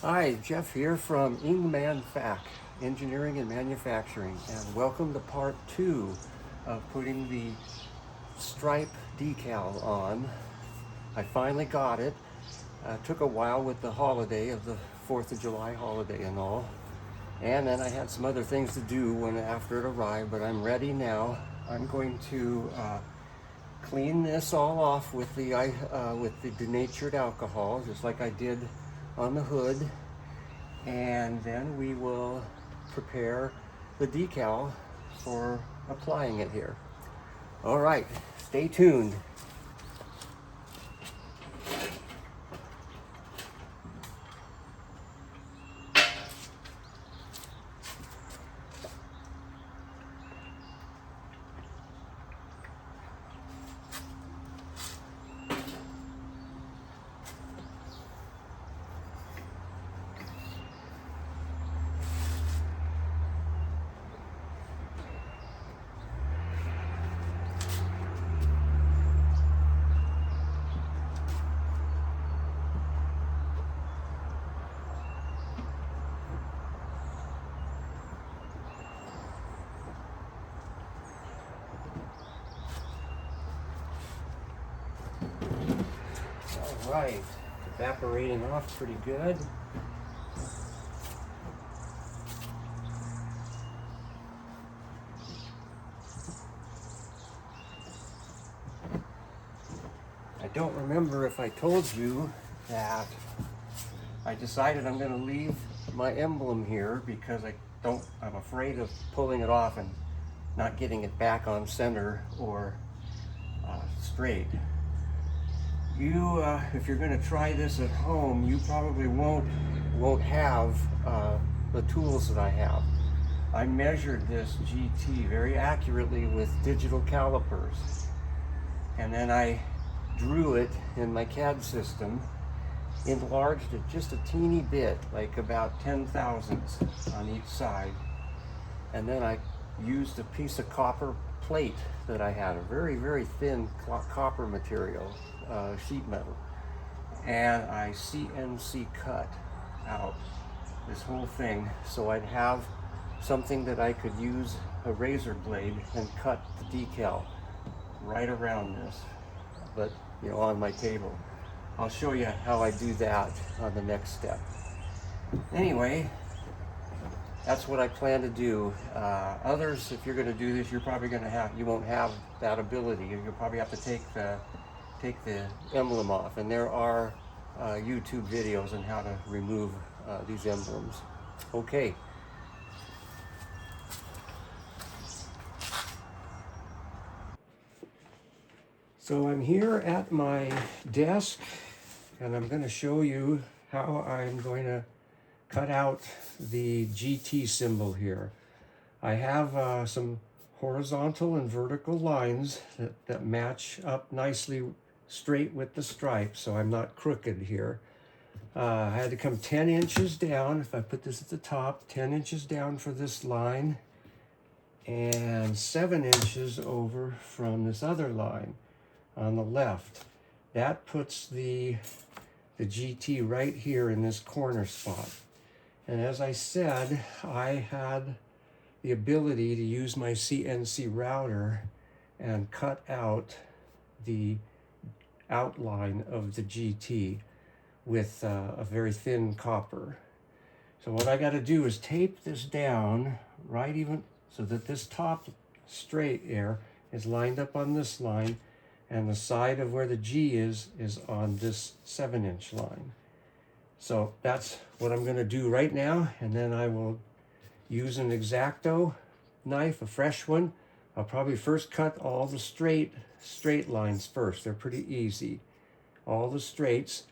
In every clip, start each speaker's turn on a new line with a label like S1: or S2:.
S1: Hi, Jeff here from Eng-Manfac, Engineering and Manufacturing, and welcome to part 2 of putting the stripe decal on. I finally got it. Took a while with the holiday of the 4th of July holiday and all. And then I had some other things to do when after it arrived, but I'm ready now. I'm going to clean this all off with the denatured alcohol, just like I did on the hood, and then we will prepare the decal for applying it here. All right, stay tuned. All right, evaporating off pretty good. I don't remember if I told you that I decided I'm going to leave my emblem here because I'm afraid of pulling it off and not getting it back on center or straight. If you're going to try this at home, you probably won't have the tools that I have. I measured this GT very accurately with digital calipers, and then I drew it in my CAD system, enlarged it just a teeny bit, like about 10 thousandths on each side, and then I used a piece of copper plate that I had, a very thin copper material, sheet metal, and I CNC cut out this whole thing so I'd have something that I could use a razor blade and cut the decal right around this, but on my table. I'll show you how I do that on the next step. Anyway, that's what I plan to do. Others, if you're going to do this, you won't have that ability. You'll probably have to take the emblem off, and there are YouTube videos on how to remove these emblems. Okay. So I'm here at my desk, and I'm going to show you how I'm going to cut out the GT symbol here. I have some horizontal and vertical lines that match up nicely straight with the stripe, so I'm not crooked here. I had to come 10 inches down. If I put this at the top, 10 inches down for this line, and 7 inches over from this other line on the left. That puts the GT right here in this corner spot. And as I said, I had the ability to use my CNC router and cut out the outline of the GT with a very thin copper. So what I got to do is tape this down right even so that this top straight air is lined up on this line, and the side of where the G is on this 7-inch line. So that's what I'm going to do right now, and then I will use an X-Acto knife, a fresh one. I'll probably first cut all the straight lines first. They're pretty easy. All the straights,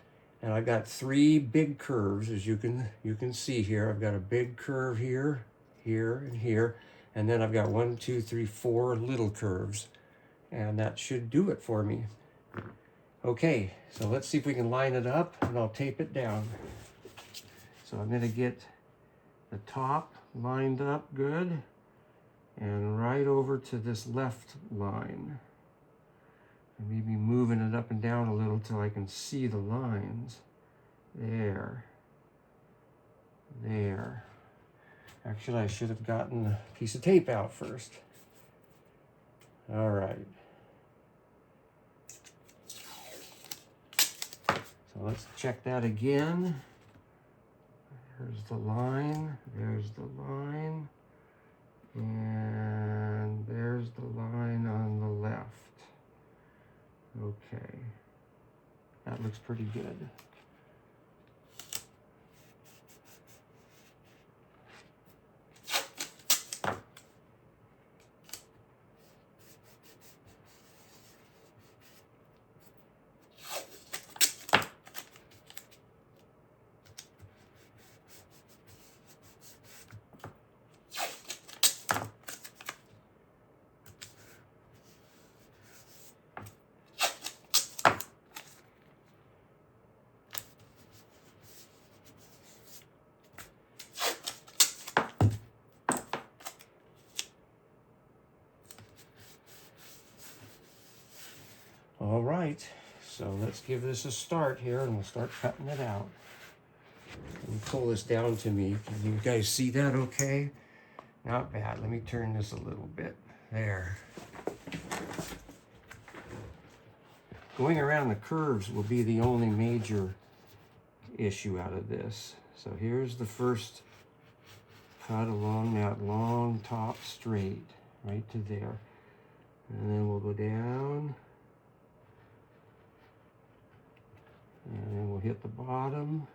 S1: and I've got 3 big curves, as you can see here. I've got a big curve here, here, and here, and then I've got 1, 2, 3, 4 little curves, and that should do it for me. Okay, so let's see if we can line it up, and I'll tape it down. So I'm going to get the top lined up good, and right over to this left line. And maybe moving it up and down a little till I can see the lines. There. There. Actually, I should have gotten a piece of tape out first. All right. So let's check that again. There's the line, there's the line, and there's the line on the left. Okay, that looks pretty good. All right, so let's give this a start here and we'll start cutting it out. Let me pull this down to me. Can you guys see that okay? Not bad. Let me turn this a little bit. There. Going around the curves will be the only major issue out of this. So here's the first cut along that long top straight, right to there. And then we'll go down. And then we'll hit the bottom.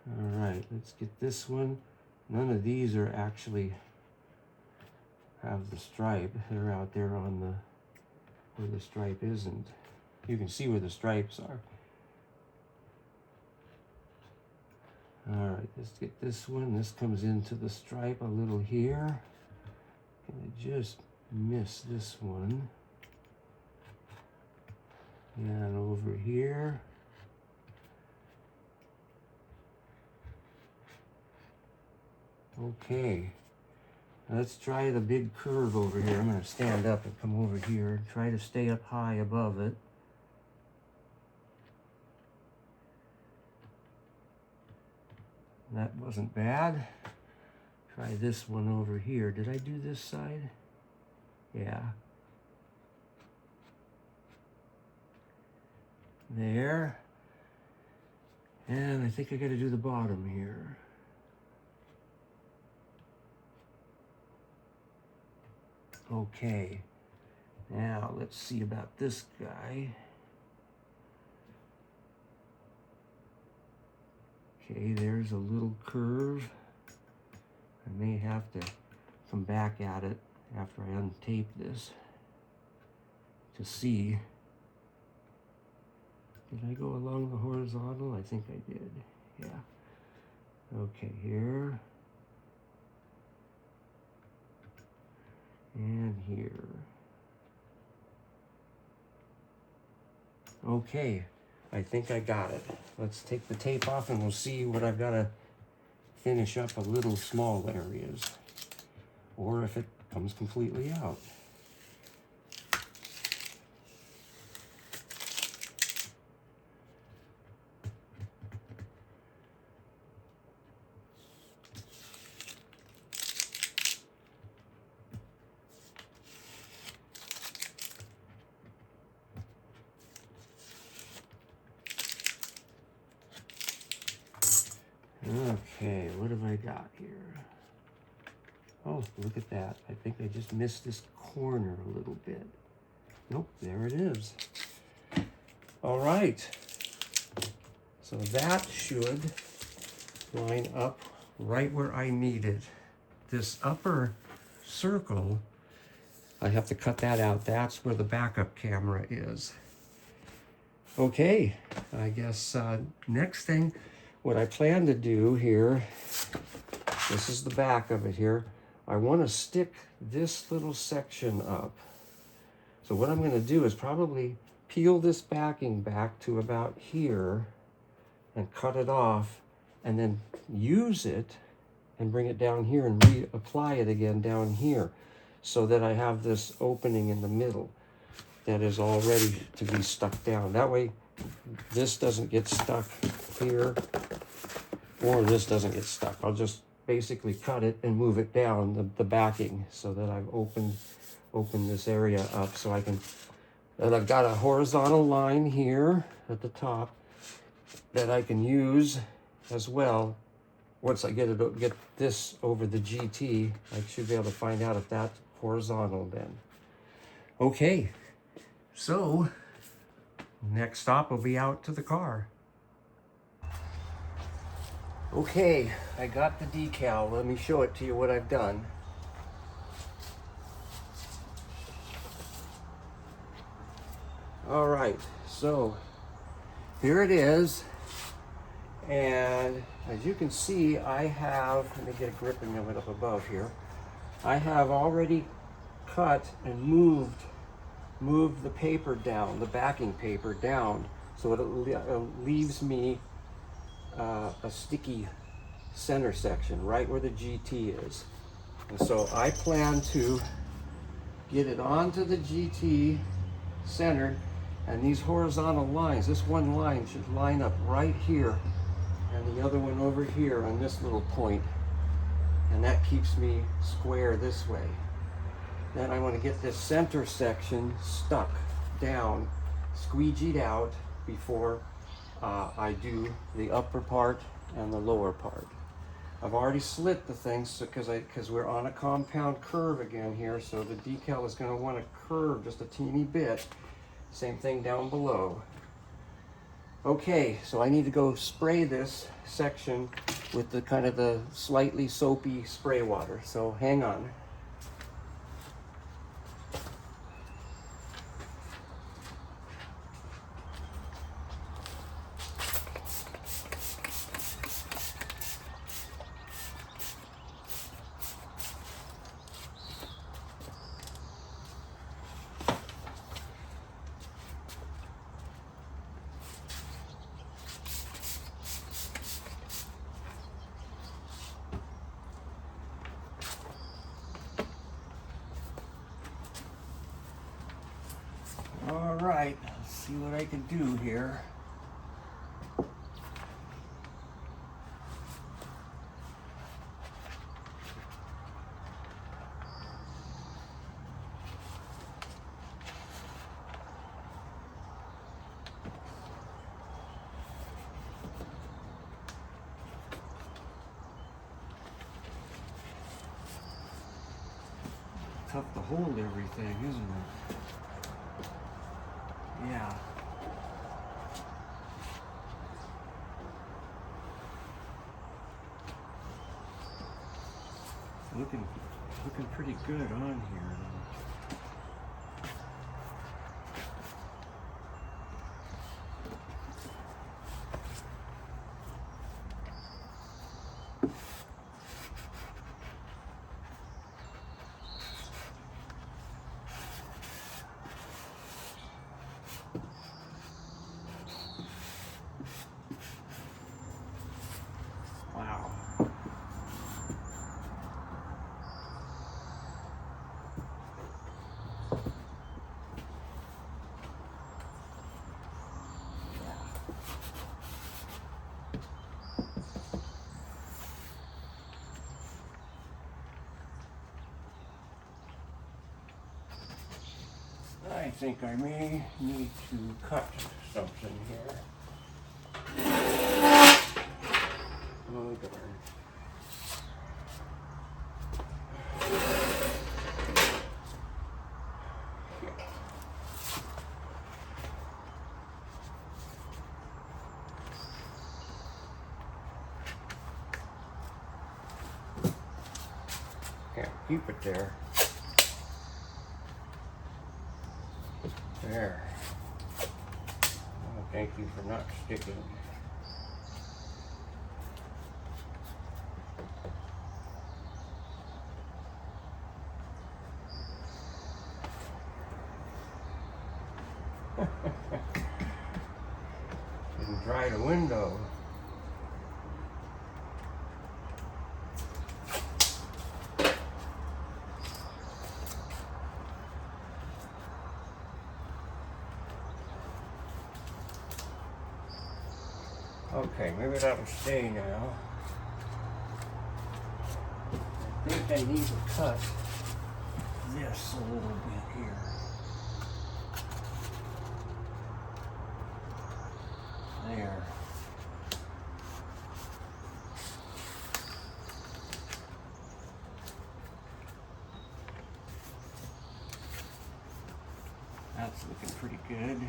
S1: All right, let's get this one. None of these are actually have the stripe. They're out there on the where the stripe isn't. You can see where the stripes are. All right, let's get this one. This comes into the stripe a little here. And I just missed this one. And over here. Okay, let's try the big curve over here. I'm going to stand up and come over here and try to stay up high above it. That wasn't bad. Try this one over here. Did I do this side? Yeah. There. And I think I got to do the bottom here. Okay. Now let's see about this guy. Okay, there's a little curve. I may have to come back at it after I untape this to see. Did I go along the horizontal? I think I did. Yeah. Okay, here. And here. Okay, I think I got it. Let's take the tape off and we'll see what I've got to finish up a little small areas. Or if it comes completely out. Okay, what have I got here? Oh, look at that. I think I just missed this corner a little bit. Nope, there it is. All right. So that should line up right where I need it. This upper circle, I have to cut that out. That's where the backup camera is. Okay, I guess next thing, what I plan to do here, this is the back of it here. I want to stick this little section up. So what I'm going to do is probably peel this backing back to about here and cut it off and then use it and bring it down here and reapply it again down here so that I have this opening in the middle that is all ready to be stuck down. That way this doesn't get stuck here, or this doesn't get stuck. I'll just basically cut it and move it down the backing so that I've opened this area up so I can, and I've got a horizontal line here at the top that I can use as well. Once I get this over the GT, I should be able to find out if that's horizontal then. Okay, so next stop will be out to the car. Okay, I got the decal. Let me show it to you what I've done. All right, so here it is. And as you can see, I have, let me get a grip of it up above here. I have already cut and moved the paper down, the backing paper down, so it leaves me a sticky center section right where the GT is. And so I plan to get it onto the GT centered, and these horizontal lines, this one line should line up right here, and the other one over here on this little point, and that keeps me square this way. Then I want to get this center section stuck down, squeegeed out before I do the upper part and the lower part. I've already slit the things because we're on a compound curve again here, so the decal is going to want to curve just a teeny bit. Same thing down below. Okay, so I need to go spray this section with the kind of the slightly soapy spray water. So hang on. All right, let's see what I can do here. Tough to hold everything, isn't it? Yeah. Looking pretty good on here though. Wow. I think I may need to cut something here. Oh, darn. Can't keep it there. There. Oh, thank you for not sticking. Didn't dry the window. Okay, maybe that'll stay now. I think I need to cut this a little bit here. There. That's looking pretty good.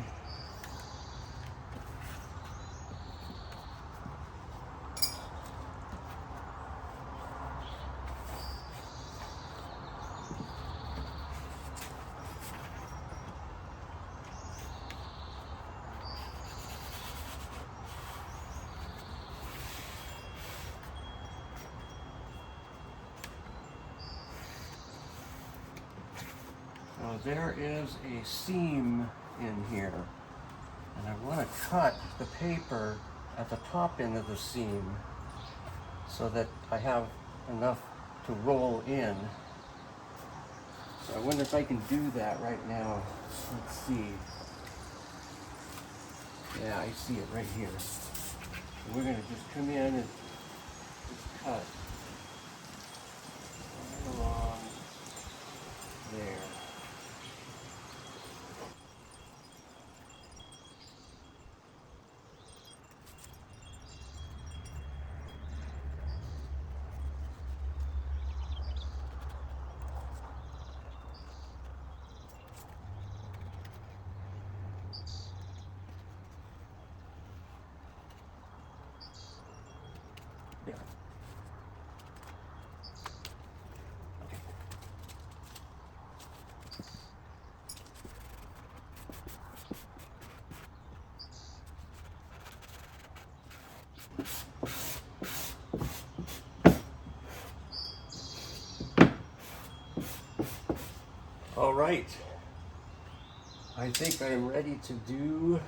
S1: So there is a seam in here, and I want to cut the paper at the top end of the seam so that I have enough to roll in. So I wonder if I can do that right now. Let's see. Yeah, I see it right here. So we're going to just come in and just cut right along there. There. Okay. All right. I think I'm ready to do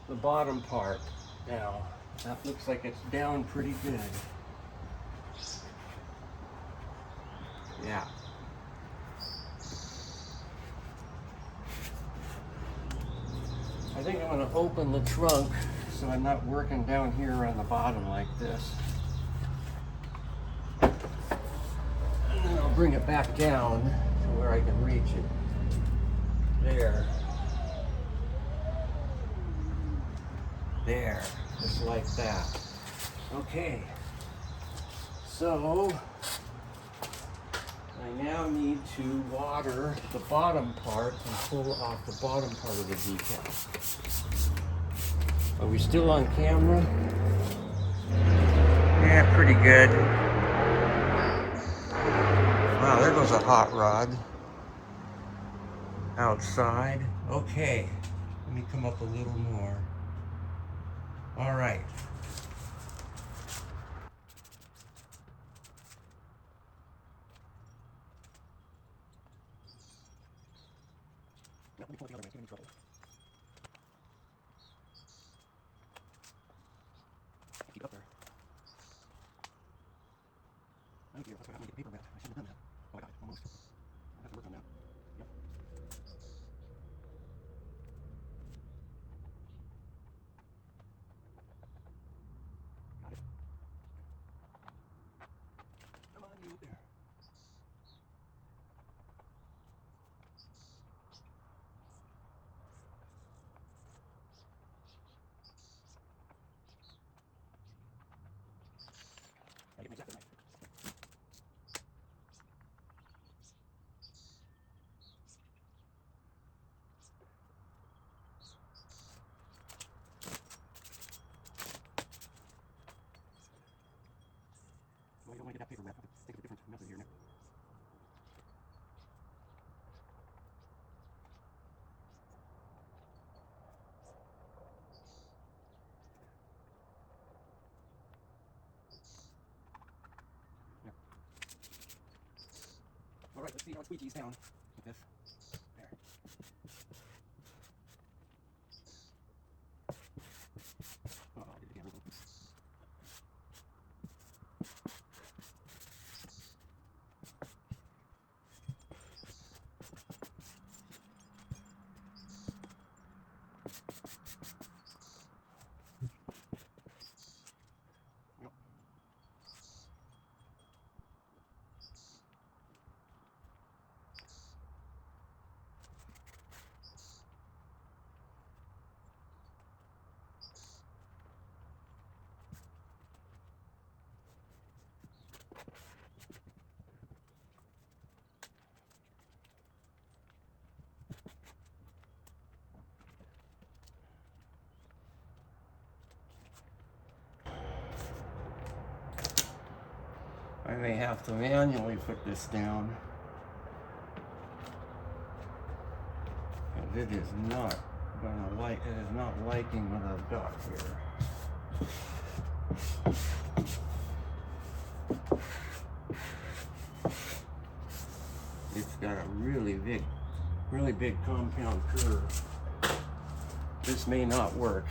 S1: the bottom part now. That looks like it's down pretty good. Yeah. I think I'm going to open the trunk so I'm not working down here on the bottom like this. And then I'll bring it back down to where I can reach it. There. There. Just like that. Okay. So I now need to water the bottom part and pull off the bottom part of the decal. Are we still on camera? Yeah, pretty good. Wow, there goes a hot rod outside. Okay, let me come up a little more. All right. No, let me pull it the other way. It's gonna be trouble. Keep it up there. Oh dear, that's what happened to get paper wet. I shouldn't have done that. Oh, I got it, almost. I have to work on that. Yep. Got it. Come on, you. There. I get my exact knife. Well, you don't want to get that paper wet. I have to think of a different method here now. Yeah. All right, let's see how it squeegees down with this. There. Oh, I did it again. I may have to manually put this down. It is not liking what I've got here. It's got a really big compound curve. This may not work.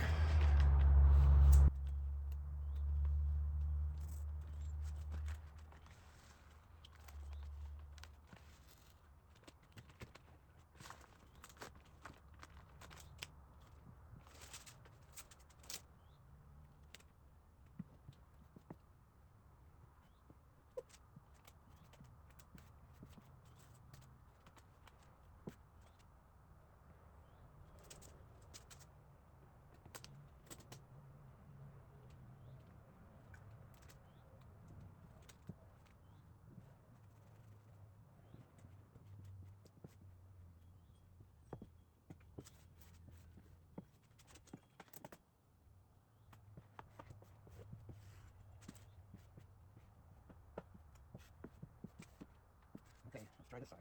S1: Okay, let's try this side.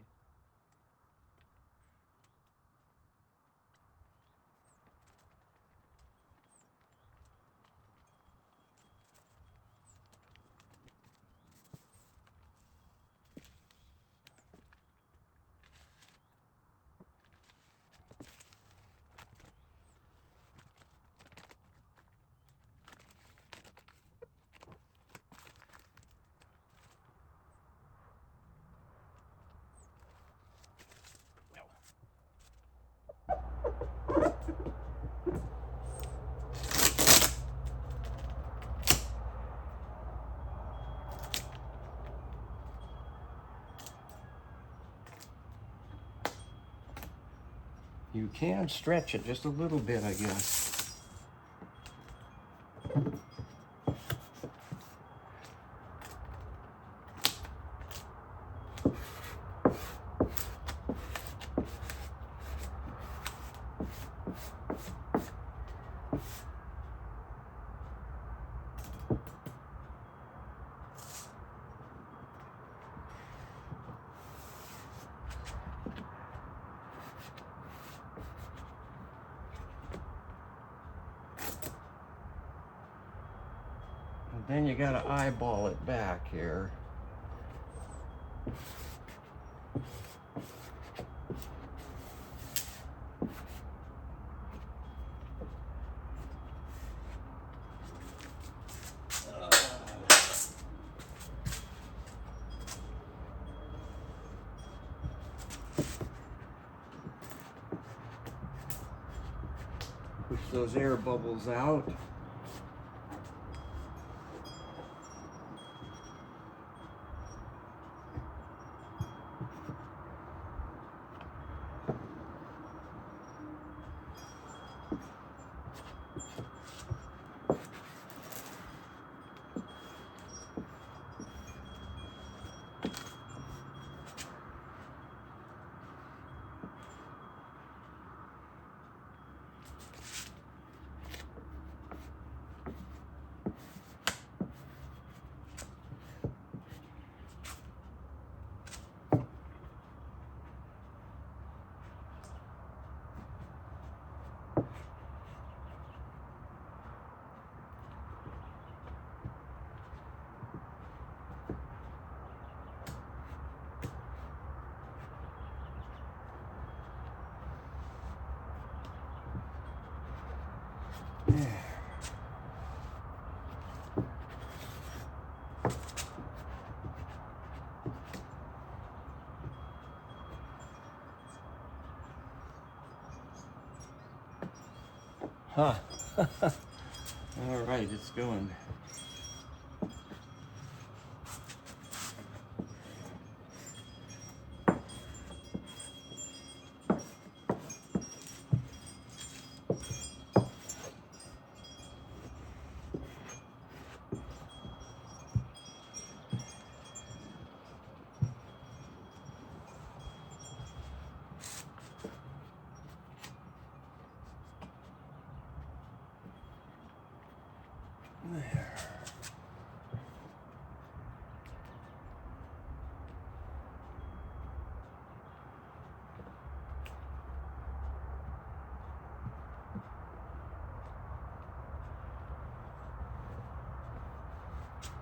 S1: You can stretch it just a little bit, I guess. Then you gotta eyeball it back here. Push those air bubbles out. Huh. All right, it's going. There.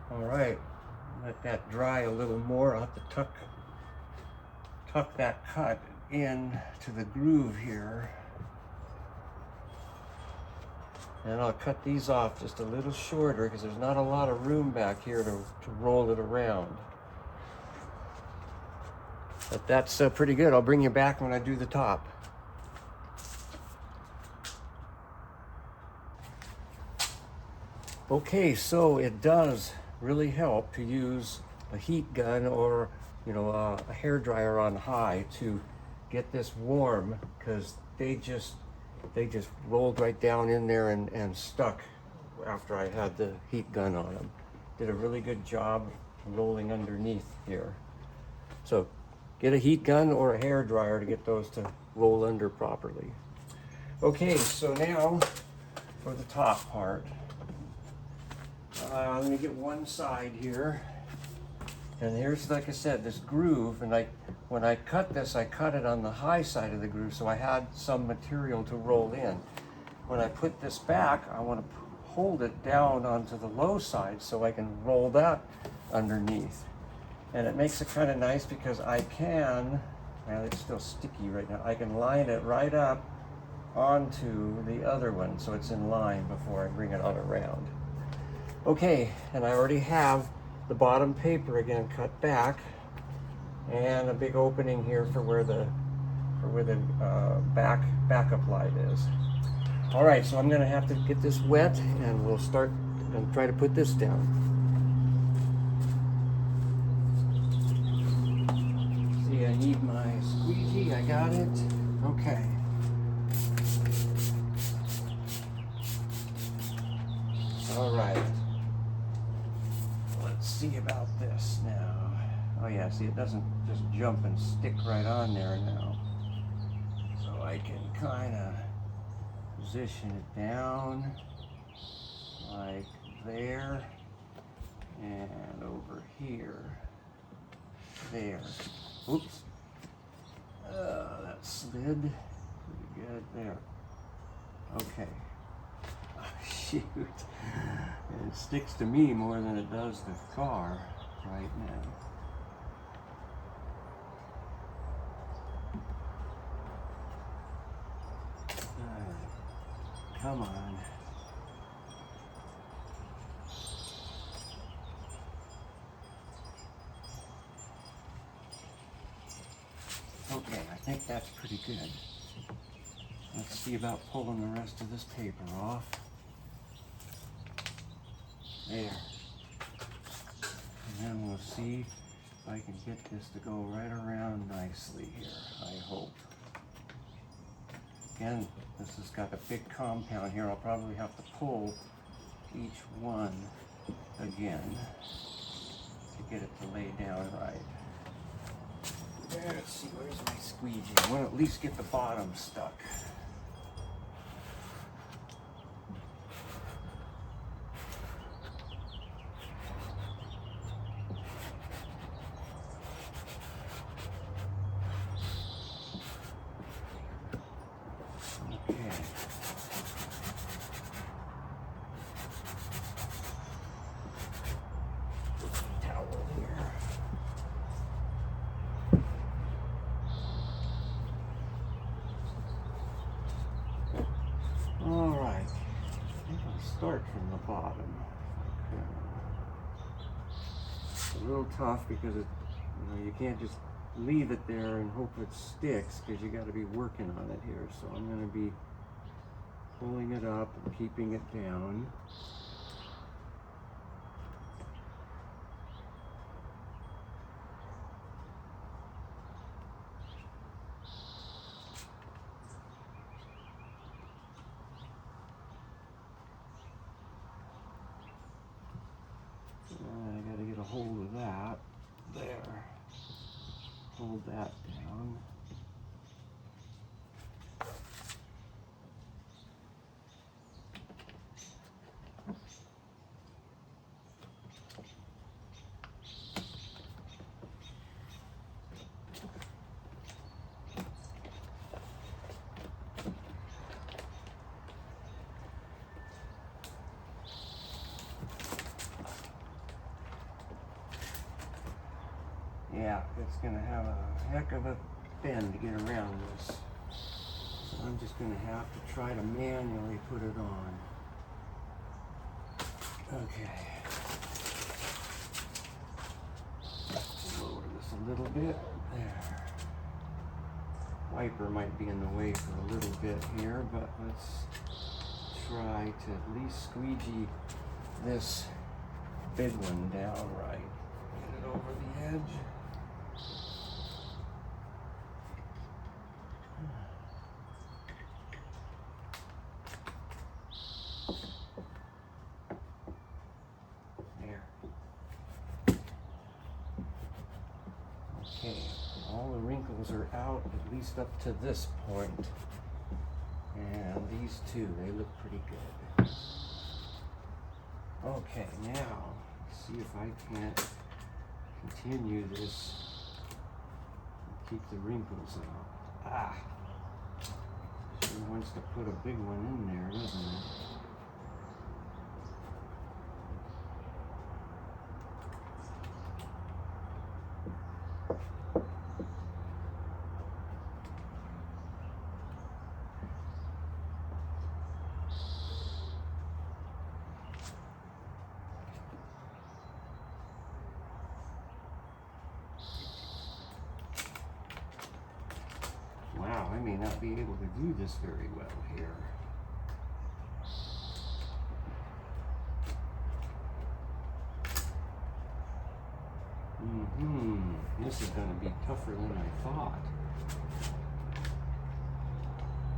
S1: All right, let that dry a little more. I'll have to tuck that cut in to the groove here. And I'll cut these off just a little shorter because there's not a lot of room back here to roll it around. But that's pretty good. I'll bring you back when I do the top. Okay, so it does really help to use a heat gun or, you know, a hair dryer on high to get this warm, because they just rolled right down in there and stuck after I had the heat gun on them. Did a really good job rolling underneath here. So get a heat gun or a hair dryer to get those to roll under properly. Okay, so now for the top part. Let me get one side here. And here's, like I said, this groove, and when I cut this, I cut it on the high side of the groove, so I had some material to roll in. When I put this back, I want to hold it down onto the low side so I can roll that underneath. And it makes it kind of nice because I can, well, it's still sticky right now, I can line it right up onto the other one so it's in line before I bring it on around. Okay, and I already have the bottom paper again cut back, and a big opening here for where the backup light is. All right, so I'm going to have to get this wet, and we'll start and try to put this down. See, I need my squeegee. I got it. Okay. All right. See about this now. Oh yeah, see, it doesn't just jump and stick right on there now. So I can kind of position it down like there and over here. There. Oops. That slid pretty good there. Okay. Shoot. It sticks to me more than it does the car right now. Come on. Okay, I think that's pretty good. Let's see about pulling the rest of this paper off. There. And then we'll see if I can get this to go right around nicely here, I hope. Again, this has got a big compound here. I'll probably have to pull each one again to get it to lay down right. Let's see, where's my squeegee? I want to at least get the bottom stuck. Start from the bottom. It's a little tough because you can't just leave it there and hope it sticks, because you got to be working on it here. So I'm going to be pulling it up and keeping it down. I got to get a hold of that. There. Hold that down. yeah, it's gonna have a heck of a bend to get around this. So I'm just gonna have to try to manually put it on. Okay. Lower this a little bit. There. Wiper might be in the way for a little bit here, but let's try to at least squeegee this big one down right. Get it over the edge. There. Okay, all the wrinkles are out, at least up to this point. And these two, they look pretty good. Okay, now, see if I can't continue this and keep the wrinkles out. Ah, sure wants to put a big one in there, doesn't it? Wow, I may not be able to do this very well here. This is going to be tougher than I thought.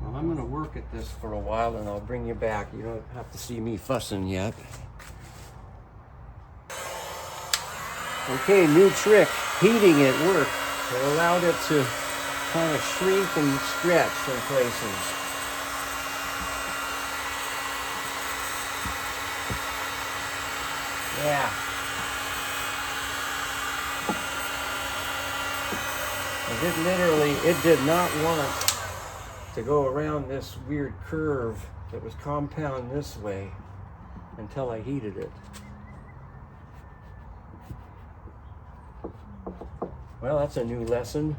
S1: Well, I'm going to work at this for a while and I'll bring you back. You don't have to see me fussing yet. Okay, new trick. Heating it worked. It allowed it to kind of shrink and stretch in places. Yeah. It did not want to go around this weird curve that was compound this way until I heated it. Well, that's a new lesson.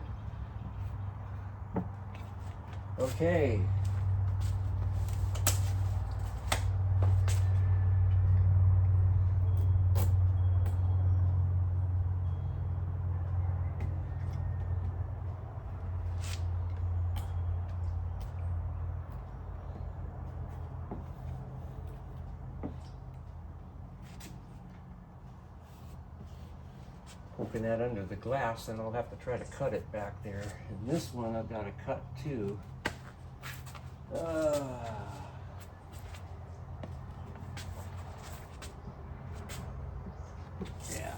S1: Okay. Poking that under the glass, and I'll have to try to cut it back there. And this one I've got to cut too. Yeah.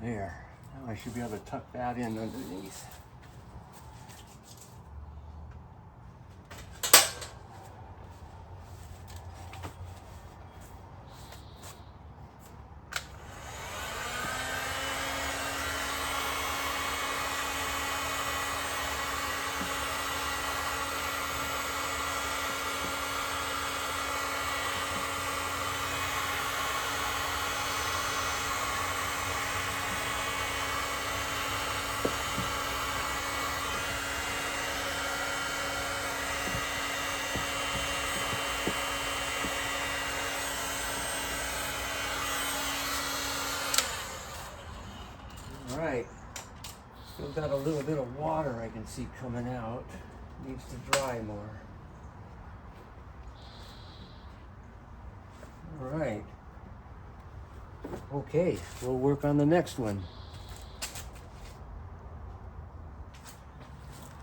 S1: There. Now I should be able to tuck that in underneath. Right, still got a little bit of water I can see coming out. Needs to dry more. All right. Okay, we'll work on the next one.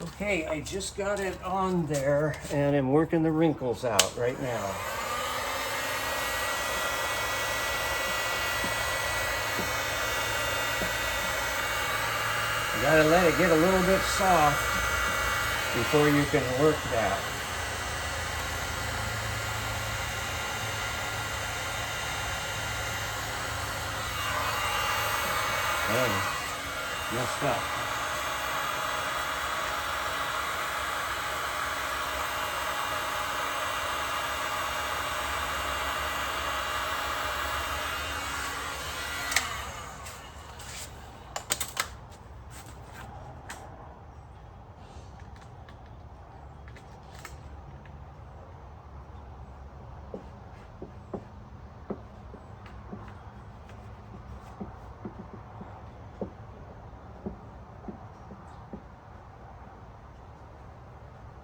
S1: Okay, I just got it on there and I'm working the wrinkles out right now. You gotta let it get a little bit soft before you can work that. Dang, messed up.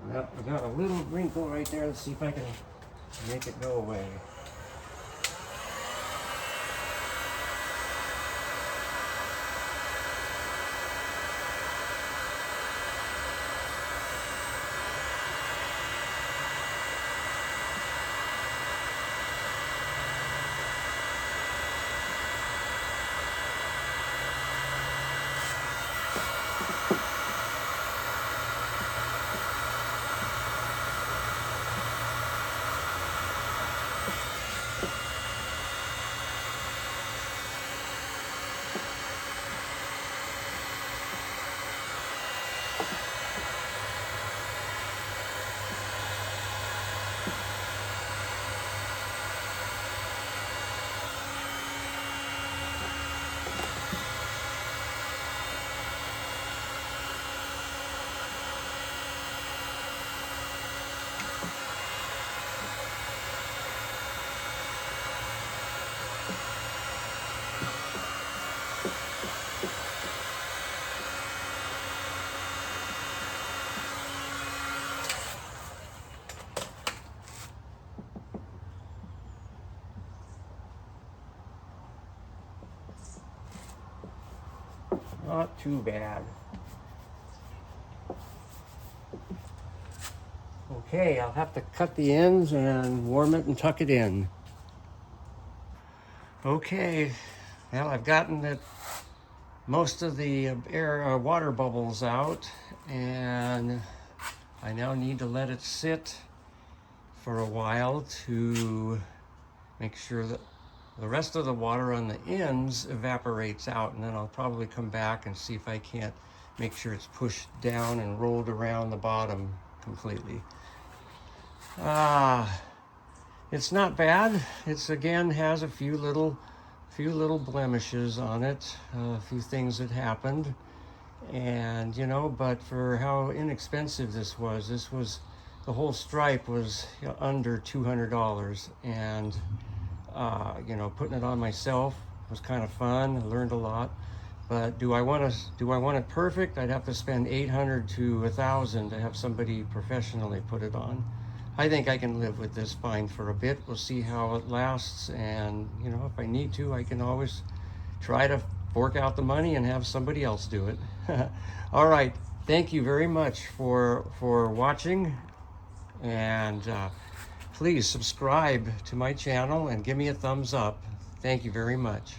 S1: Well, I got a little wrinkle right there. Let's see if I can make it go away. Not too bad. Okay, I'll have to cut the ends and warm it and tuck it in. Okay, well, I've gotten most of the water bubbles out, and I now need to let it sit for a while to make sure that the rest of the water on the ends evaporates out, and then I'll probably come back and see if I can't make sure it's pushed down and rolled around the bottom completely. It's not bad. It's again has a few little blemishes on it, a few things that happened, and you know, but for how inexpensive this was the whole stripe was under $200, and you know, putting it on myself was kind of fun. I learned a lot. But do I want it perfect? I'd have to spend $800 to $1,000 to have somebody professionally put it on. I think I can live with this fine for a bit. We'll see how it lasts, and you know, if I need to, I can always try to fork out the money and have somebody else do it. All right, thank you very much for watching, and please subscribe to my channel and give me a thumbs up. Thank you very much.